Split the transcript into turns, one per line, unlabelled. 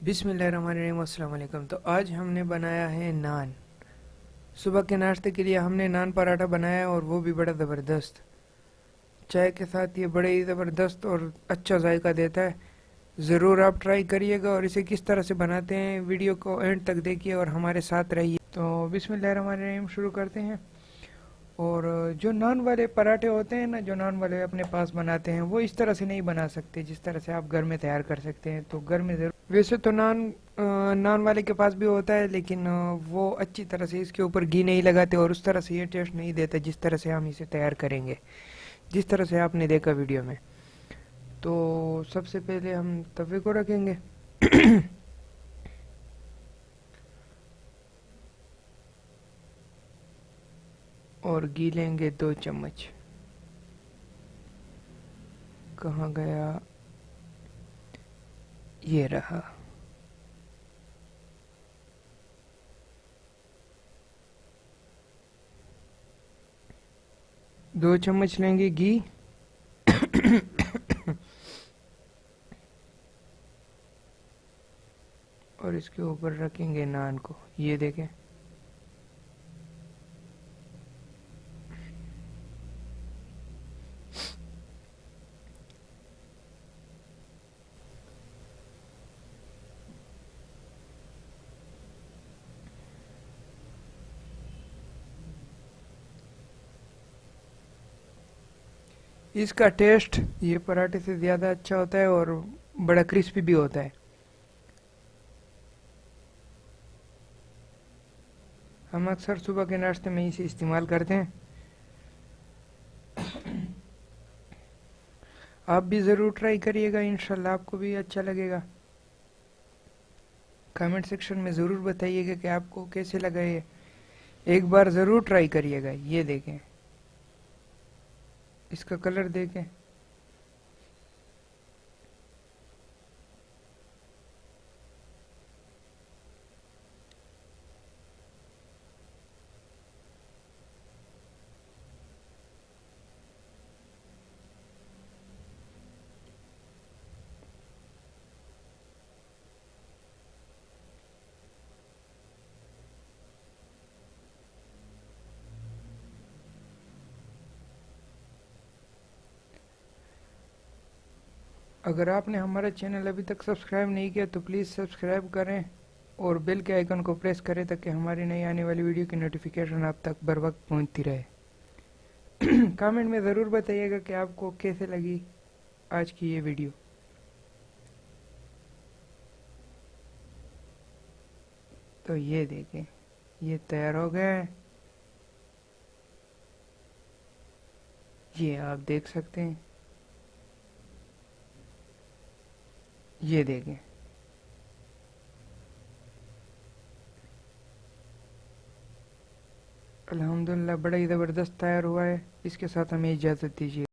बिस्मिल्लाहिर्रहमानिर्रहीम। अस्सलाम वालेकुम। तो आज हमने बनाया है नान। सुबह के नाश्ते के लिए हमने नान पराठा बनाया है और वो भी बड़ा ज़बरदस्त। चाय के साथ ये बड़े ही ज़बरदस्त और अच्छा जायका देता है। ज़रूर आप ट्राई करिएगा और इसे किस तरह से बनाते हैं वीडियो को एंड तक देखिए और हमारे साथ रहिए। तो बिस्मिल्लाहिर्रहमानिर्रहीम शुरू करते हैं। और जो नान वाले पराठे होते हैं ना, जो नान वाले अपने पास बनाते हैं, वो इस तरह से नहीं बना सकते जिस तरह से आप घर में तैयार कर सकते हैं। तो घर में ज़रूर, वैसे तो नान वाले के पास भी होता है, लेकिन वो अच्छी तरह से इसके ऊपर घी नहीं लगाते और उस तरह से ये टेस्ट नहीं देता जिस तरह से हम इसे तैयार करेंगे, जिस तरह से आपने देखा वीडियो में। तो सबसे पहले हम तवे को रखेंगे। और घी लेंगे 2 चम्मच। कहाँ गया, ये रहा। 2 चम्मच लेंगे घी। और इसके ऊपर रखेंगे नान को, ये देखें। इसका टेस्ट ये पराठे से ज़्यादा अच्छा होता है और बड़ा क्रिस्पी भी होता है। हम अक्सर सुबह के नाश्ते में इसे इस्तेमाल करते हैं। आप भी ज़रूर ट्राई करिएगा, इंशाल्लाह आपको भी अच्छा लगेगा। कमेंट सेक्शन में ज़रूर बताइएगा कि आपको कैसे लगा ये। एक बार ज़रूर ट्राई करिएगा। ये देखें, इसका कलर देखें। अगर आपने हमारा चैनल अभी तक सब्सक्राइब नहीं किया तो प्लीज़ सब्सक्राइब करें और बेल के आइकन को प्रेस करें ताकि हमारी नई आने वाली वीडियो की नोटिफिकेशन आप तक बर वक्त पहुँचती रहे। कमेंट में ज़रूर बताइएगा कि आपको कैसे लगी आज की ये वीडियो। तो ये देखें, ये तैयार हो गया है। ये आप देख सकते हैं, ये देखें। अल्हम्दुलिल्लाह बड़ा ही ज़बरदस्त तैयार हुआ है। इसके साथ हमें इजाज़त दीजिए।